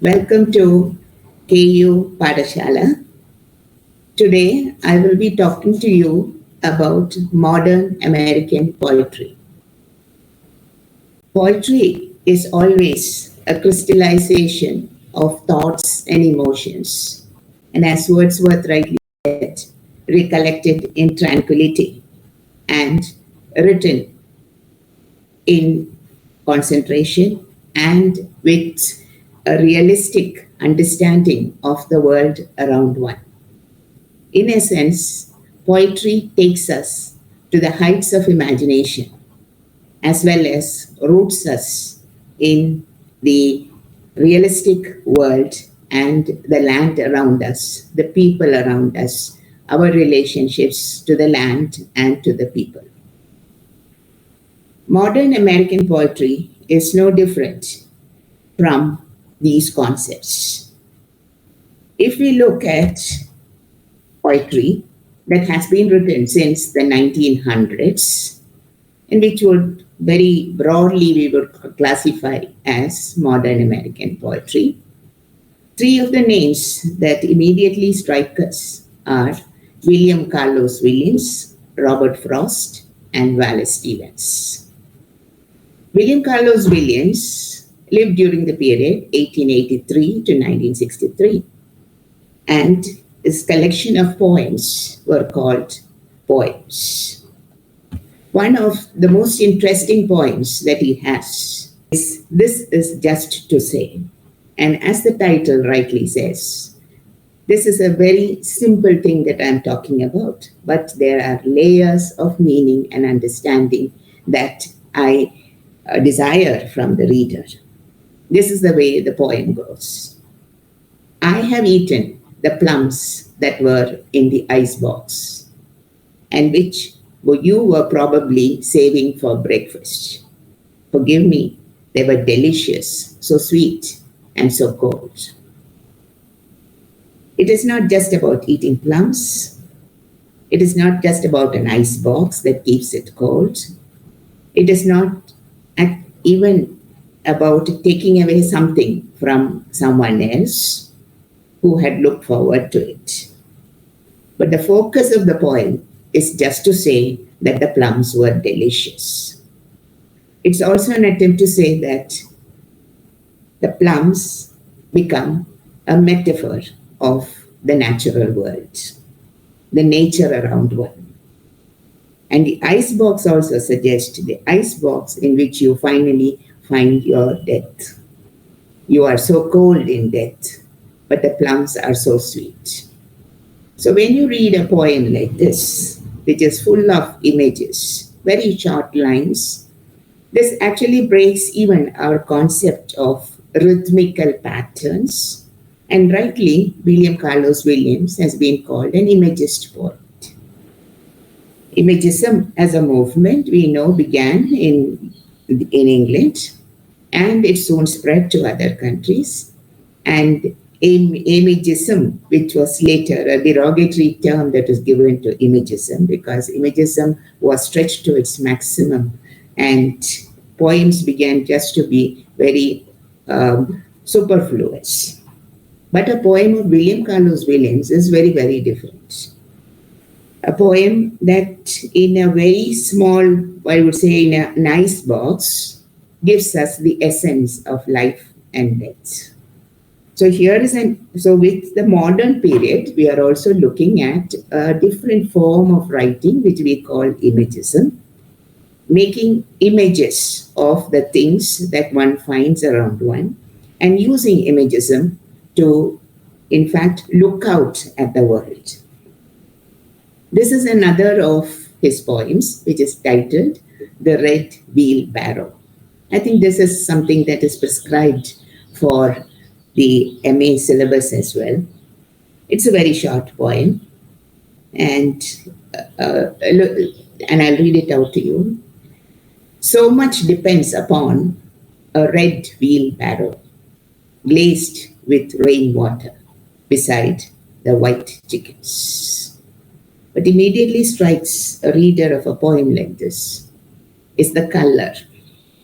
Welcome to KU Padashala. Today I will be talking to you about modern American poetry. Poetry is always a crystallization of thoughts and emotions, and as Wordsworth rightly said, recollected in tranquility and written in concentration and with a realistic understanding of the world around one. In essence, poetry takes us to the heights of imagination as well as roots us in the realistic world and the land around us, the people around us, our relationships to the land and to the people. Modern American poetry is no different from these concepts. If we look at poetry that has been written since the 1900s, and which would very broadly we would classify as modern American poetry, three of the names that immediately strike us are William Carlos Williams, Robert Frost, and Wallace Stevens. William Carlos Williams lived during the period 1883 to 1963, and his collection of poems were called poems. One of the most interesting poems that he has is "This is Just to Say." And as the title rightly says, this is a very simple thing that I'm talking about, but there are layers of meaning and understanding that I desire from the reader. This is the way the poem goes. I have eaten the plums that were in the icebox and which you were probably saving for breakfast. Forgive me, they were delicious, so sweet and so cold. It is not just about eating plums. It is not just about an icebox that keeps it cold. It is not even about taking away something from someone else who had looked forward to it. But the focus of the poem is just to say that the plums were delicious. It's also an attempt to say that the plums become a metaphor of the natural world, the nature around one. And the icebox also suggests the icebox in which you finally find your death. You are so cold in death, but the plums are so sweet. So when you read a poem like this, which is full of images, very short lines, this actually breaks even our concept of rhythmical patterns. And rightly, William Carlos Williams has been called an imagist poet. Imagism as a movement, we know, began in England, and it soon spread to other countries. And imagism, which was later a derogatory term that was given to imagism, because imagism was stretched to its maximum, and poems began just to be very superfluous. But a poem of William Carlos Williams is very, very different. A poem that in a very small, I would say in a nice box, gives us the essence of life and death. So so with the modern period, we are also looking at a different form of writing, which we call imagism, making images of the things that one finds around one and using imagism to, in fact, look out at the world. This is another of his poems, which is titled The Red Wheel Barrow. I think this is something that is prescribed for the MA syllabus as well. It's a very short poem, and I'll read it out to you. So much depends upon a red wheelbarrow, glazed with rainwater beside the white chickens. What immediately strikes a reader of a poem like this is the color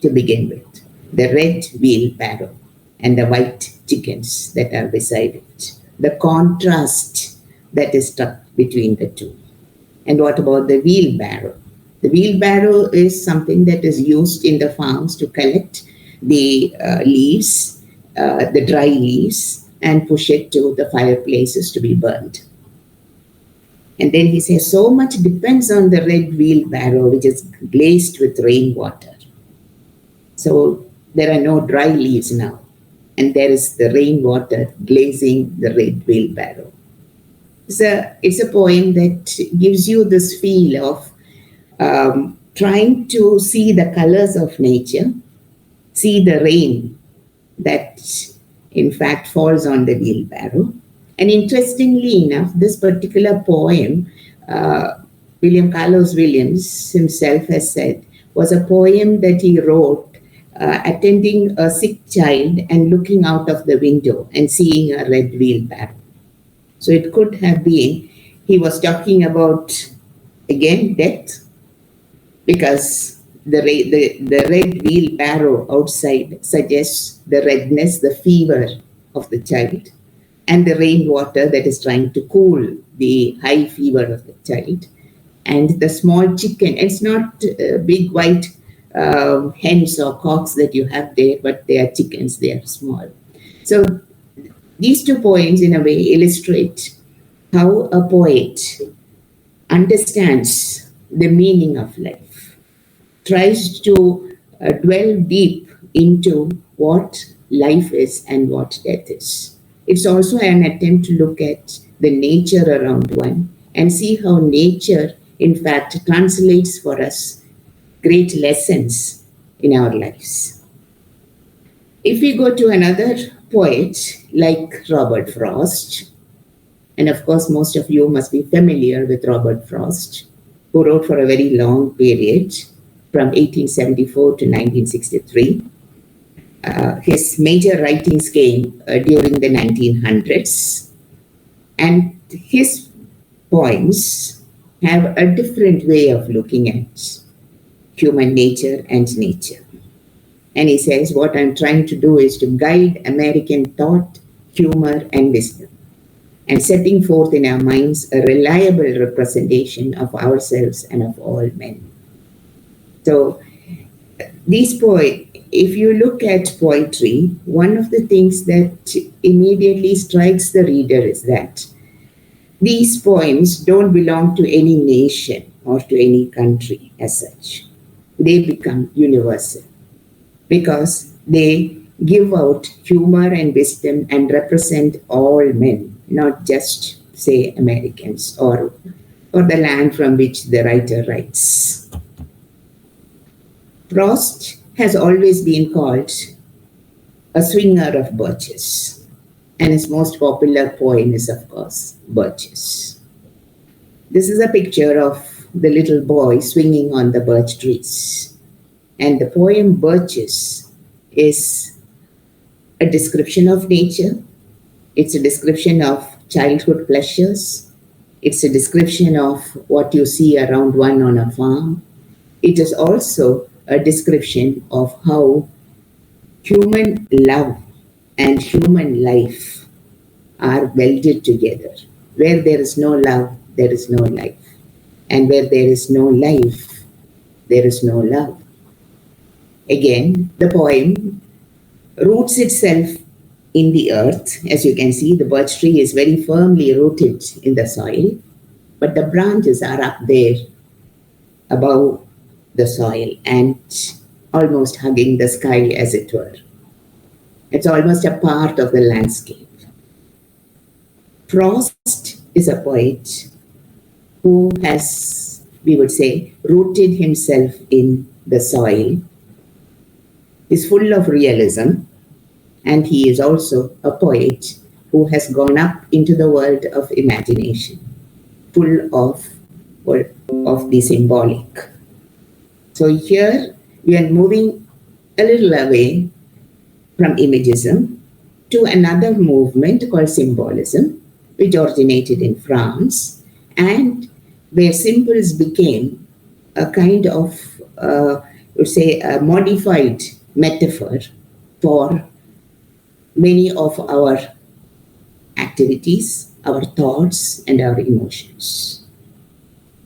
to begin with, the red wheel barrow. and the white chickens that are beside it. The contrast that is struck between the two. And what about the wheelbarrow? The wheelbarrow is something that is used in the farms to collect the leaves, the dry leaves, and push it to the fireplaces to be burned. And then he says, so much depends on the red wheelbarrow, which is glazed with rainwater. So there are no dry leaves now. And there is the rainwater glazing the red wheelbarrow. It's a poem that gives you this feel of trying to see the colors of nature, see the rain that in fact falls on the wheelbarrow. And interestingly enough, this particular poem, William Carlos Williams himself has said, was a poem that he wrote attending a sick child and looking out of the window and seeing a red wheelbarrow. So it could have been he was talking about, again, death, because the red wheelbarrow outside suggests the redness, the fever of the child, and the rainwater that is trying to cool the high fever of the child. And the small chicken, it's not big white hens or cocks that you have there, but they are chickens, they are small. So these two poems, in a way, illustrate how a poet understands the meaning of life, tries to dwell deep into what life is and what death is. It's also an attempt to look at the nature around one and see how nature, in fact, translates for us great lessons in our lives. If we go to another poet like Robert Frost, and of course most of you must be familiar with Robert Frost, who wrote for a very long period from 1874 to 1963. His major writings came during the 1900s, and his poems have a different way of looking at human nature and nature. And he says, what I'm trying to do is to guide American thought, humor, and wisdom, and setting forth in our minds a reliable representation of ourselves and of all men. So these if you look at poetry, one of the things that immediately strikes the reader is that these poems don't belong to any nation or to any country as such. They become universal because they give out humor and wisdom and represent all men, not just, say, Americans or the land from which the writer writes. Frost has always been called a swinger of Birches, and his most popular poem is, of course, Birches. This is a picture of the little boy swinging on the birch trees. And the poem Birches is a description of nature. It's a description of childhood pleasures. It's a description of what you see around one on a farm. It is also a description of how human love and human life are welded together. Where there is no love, there is no life. And where there is no life, there is no love. Again, the poem roots itself in the earth. As you can see, the birch tree is very firmly rooted in the soil, but the branches are up there above the soil and almost hugging the sky, as it were. It's almost a part of the landscape. Frost is a poet who has, we would say, rooted himself in the soil. He's full of realism, and he is also a poet who has gone up into the world of imagination, full of the symbolic. So here we are moving a little away from imagism to another movement called Symbolism, which originated in France, and where symbols became a kind of, a modified metaphor for many of our activities, our thoughts, and our emotions.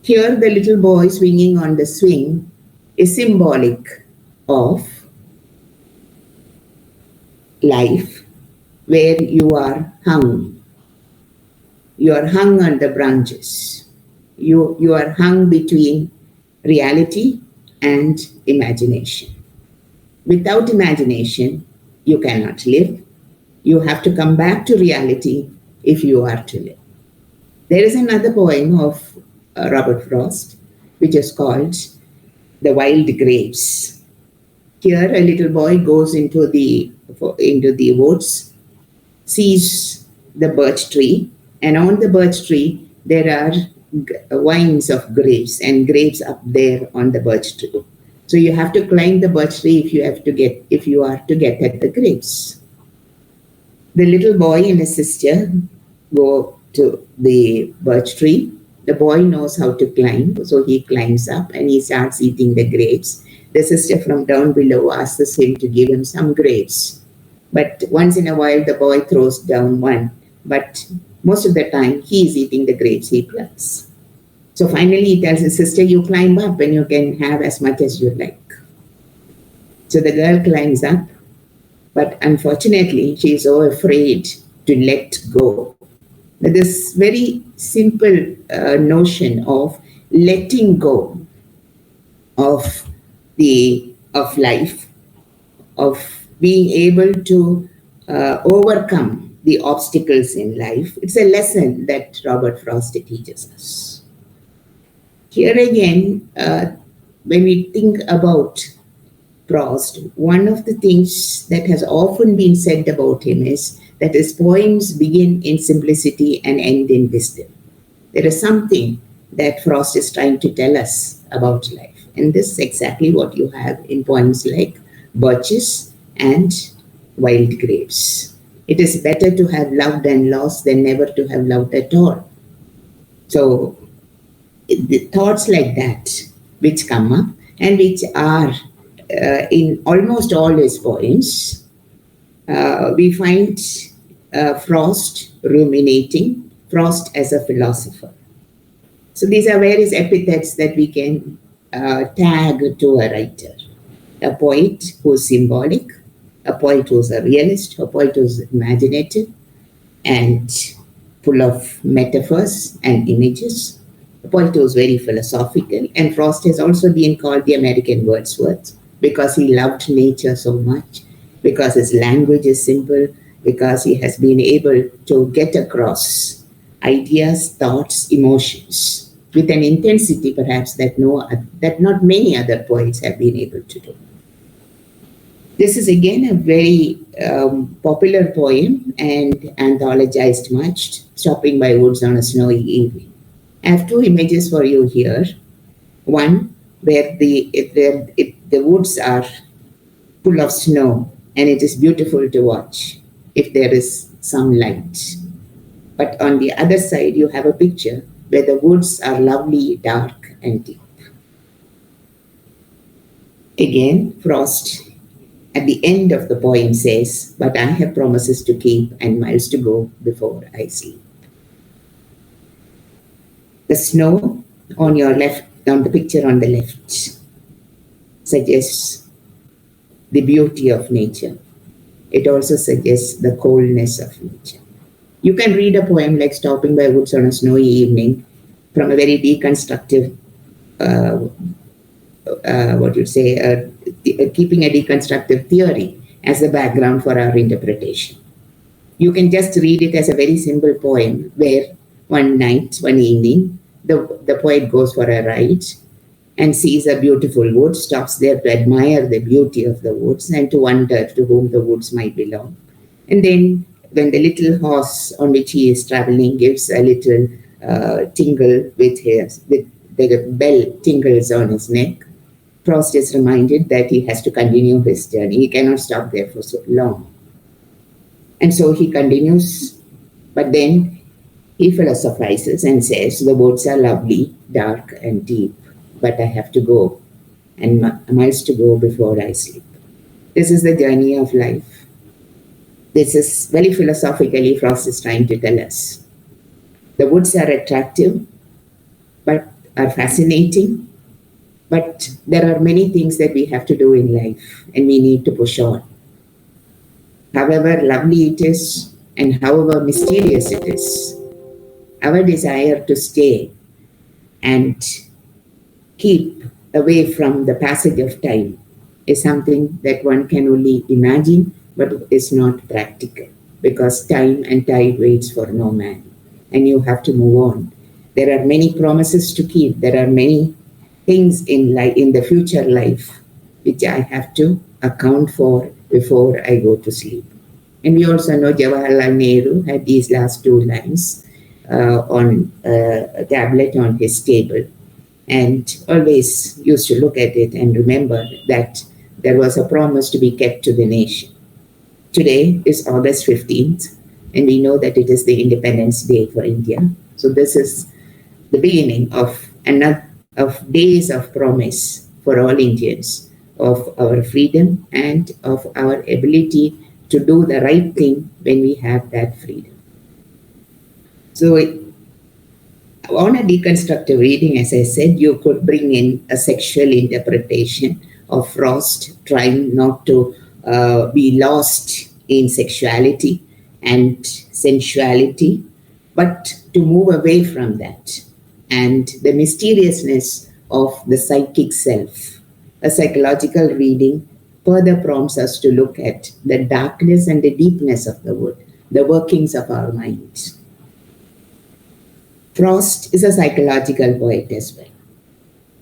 Here, the little boy swinging on the swing is symbolic of life, where you are hung. You are hung on the branches. You are hung between reality and imagination. Without imagination, you cannot live. You have to come back to reality if you are to live. There is another poem of Robert Frost, which is called The Wild Grapes. Here, a little boy goes into the woods, sees the birch tree, and on the birch tree there are vines of grapes and grapes up there on the birch tree. So you have to climb the birch tree if you are to get at the grapes. The little boy and his sister go to the birch tree. The boy knows how to climb, so he climbs up and he starts eating the grapes. The sister from down below asks him to give him some grapes. But once in a while, the boy throws down one. But most of the time, he is eating the grapes he plucks. So finally, he tells his sister, you climb up and you can have as much as you like. So the girl climbs up, but unfortunately, she is so afraid to let go. This very simple notion of letting go of life, of being able to overcome the obstacles in life. It's a lesson that Robert Frost teaches us. Here again, when we think about Frost, one of the things that has often been said about him is that his poems begin in simplicity and end in wisdom. There is something that Frost is trying to tell us about life. And this is exactly what you have in poems like Birches and Wild Grapes. It is better to have loved and lost than never to have loved at all. So the thoughts like that which come up and which are in almost all his poems, we find Frost ruminating, Frost as a philosopher. So these are various epithets that we can tag to a writer. A poet who's symbolic, a poet who's a realist, a poet who's imaginative and full of metaphors and images, a poet who's very philosophical. And Frost has also been called the American Wordsworth because he loved nature so much, because his language is simple, because he has been able to get across ideas, thoughts, emotions with an intensity perhaps that not many other poets have been able to do. This is again a very popular poem and anthologized much, Stopping by Woods on a Snowy Evening. I have two images for you here. One where the woods are full of snow and it is beautiful to watch if there is some light. But on the other side, you have a picture where the woods are lovely, dark, and deep. Again, Frost at the end of the poem says, but I have promises to keep and miles to go before I sleep. The snow on your left, on the picture on the left, suggests the beauty of nature. It also suggests the coldness of nature. You can read a poem like Stopping by Woods on a Snowy Evening from a very deconstructive, keeping a deconstructive theory as the background for our interpretation. You can just read it as a very simple poem where one evening, the poet goes for a ride and sees a beautiful wood, stops there to admire the beauty of the woods and to wonder to whom the woods might belong. And then when the little horse on which he is traveling gives a little tingle with the bell tingles on his neck, Frost is reminded that he has to continue his journey. He cannot stop there for so long. And so he continues, but then he philosophizes and says, the woods are lovely, dark and deep, but I have to go and miles to go before I sleep. This is the journey of life. This is very philosophically Frost is trying to tell us. The woods are attractive, but are fascinating, but there are many things that we have to do in life and we need to push on. However lovely it is and however mysterious it is, our desire to stay and keep away from the passage of time is something that one can only imagine, but is not practical, because time and tide waits for no man, and you have to move on. There are many promises to keep. There are many things in the future life which I have to account for before I go to sleep. And we also know Jawaharlal Nehru had these last two lines on a tablet on his table, and always used to look at it and remember that there was a promise to be kept to the nation. Today is August 15th, and we know that it is the Independence Day for India. So this is the beginning of days of promise for all Indians, of our freedom and of our ability to do the right thing when we have that freedom. So on a deconstructive reading, as I said, you could bring in a sexual interpretation of Frost, trying not to be lost in sexuality and sensuality, but to move away from that, and the mysteriousness of the psychic self. A psychological reading further prompts us to look at the darkness and the deepness of the wood, the workings of our minds. Frost is a psychological poet as well,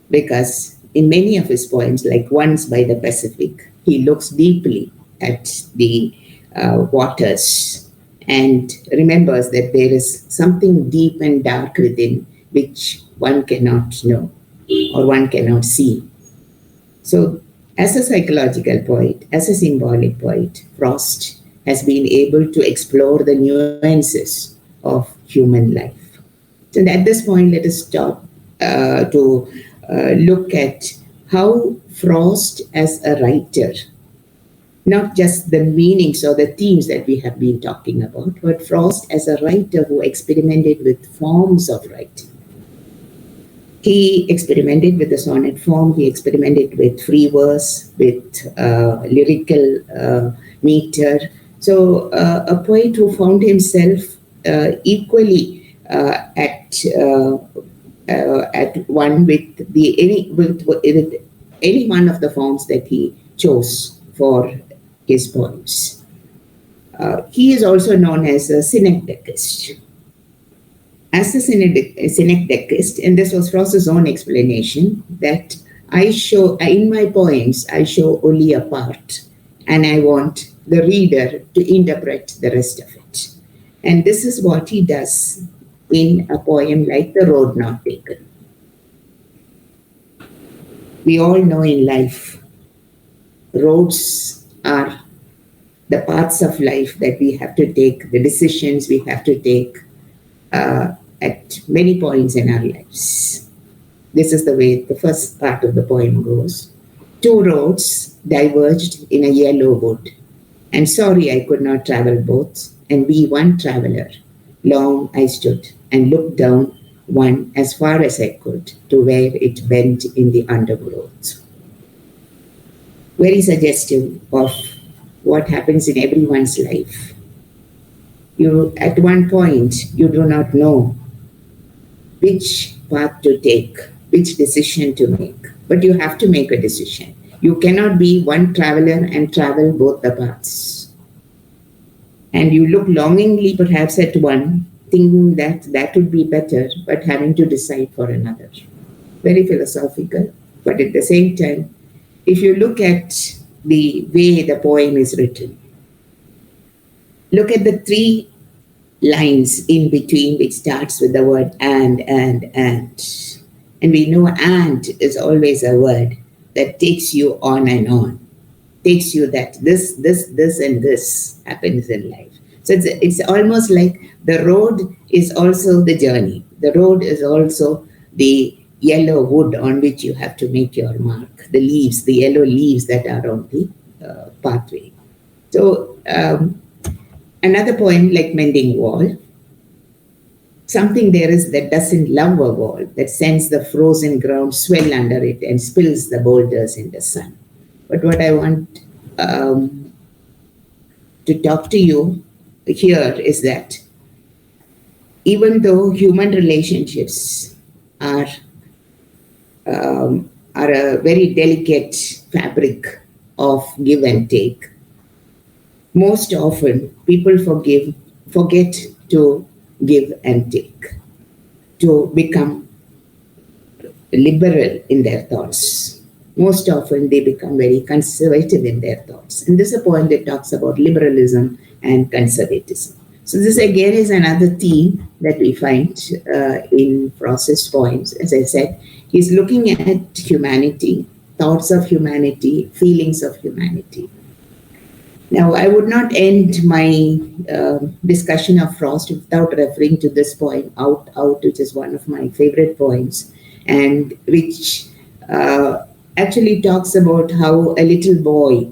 because in many of his poems, like Once by the Pacific, he looks deeply at the waters and remembers that there is something deep and dark within which one cannot know or one cannot see. So as a psychological poet, as a symbolic poet, Frost has been able to explore the nuances of human life. So at this point, let us stop to look at how Frost as a writer, not just the meanings or the themes that we have been talking about, but Frost as a writer who experimented with forms of writing. He experimented with the sonnet form, he experimented with free verse, with lyrical meter. So a poet who found himself equally at one with any one of the forms that he chose for his poems. He is also known as a synecdochist. As a synecdochist, and this was Frost's own explanation, that in my poems, I show only a part, and I want the reader to interpret the rest of it. And this is what he does in a poem like The Road Not Taken. We all know in life, roads are the paths of life that we have to take, the decisions we have to take at many points in our lives. This is the way the first part of the poem goes. Two roads diverged in a yellow wood, and sorry I could not travel both and be one traveler. Long I stood and looked down one as far as I could to where it bent in the undergrowth. Very suggestive of what happens in everyone's life. You, at one point, you do not know which path to take, which decision to make, but you have to make a decision. You cannot be one traveler and travel both the paths. And you look longingly perhaps at one, thinking that that would be better, but having to decide for another. Very philosophical, but at the same time, if you look at the way the poem is written, look at the three lines in between which starts with the word and. And we know and is always a word that takes you on and on, takes you that this, and this happens in life. So it's almost like the road is also the journey. The road is also the yellow wood on which you have to make your mark, the leaves, the yellow leaves that are on the pathway. So Another poem like Mending Wall. Something there is that doesn't love a wall, that sends the frozen ground swell under it and spills the boulders in the sun. But what I want to talk to you here is that even though human relationships are a very delicate fabric of give and take, most often people forget to give and take, to become liberal in their thoughts. Most often they become very conservative in their thoughts. And this is a poem that talks about liberalism and conservatism. So this again is another theme that we find in Frost's poems. As I said, he's looking at humanity, thoughts of humanity, feelings of humanity. Now, I would not end my discussion of Frost without referring to this poem, Out, Out, which is one of my favorite poems, and which actually talks about how a little boy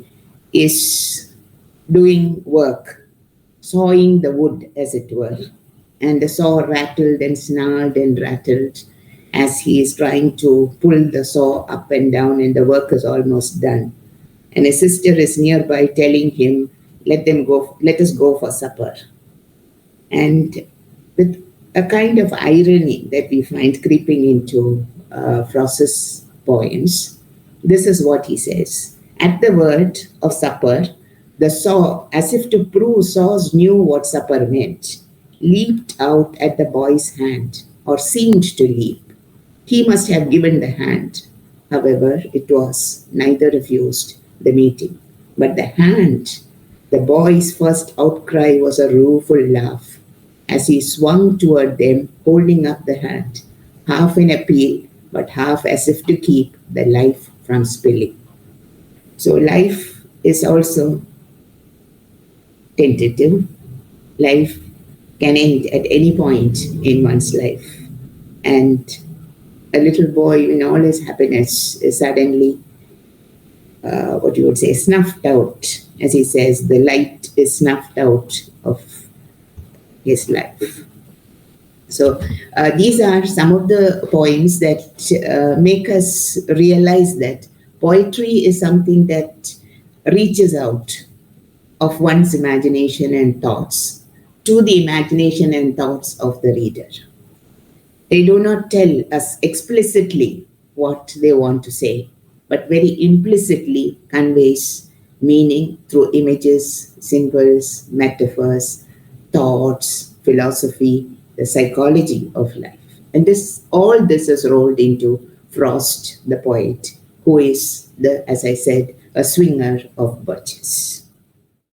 is doing work, sawing the wood, as it were. And the saw rattled and snarled and rattled as he is trying to pull the saw up and down, and the work is almost done. And his sister is nearby telling him, let us go for supper. And with a kind of irony that we find creeping into Frost's poems, this is what he says. At the word of supper, the saw, as if to prove saws knew what supper meant, leaped out at the boy's hand, or seemed to leap. He must have given the hand. However, it was neither refused the meeting. But the hand, the boy's first outcry was a rueful laugh as he swung toward them, holding up the hand, half in appeal, but half as if to keep the life from spilling. So life is also tentative. Life can end at any point in one's life. And a little boy, in all his happiness, is suddenly what you would say, snuffed out. As he says, the light is snuffed out of his life. So these are some of the poems that make us realize that poetry is something that reaches out of one's imagination and thoughts to the imagination and thoughts of the reader. They do not tell us explicitly what they want to say, but very implicitly conveys meaning through images, symbols, metaphors, thoughts, philosophy, the psychology of life. And all this is rolled into Frost, the poet, who is, as I said, a swinger of Birches.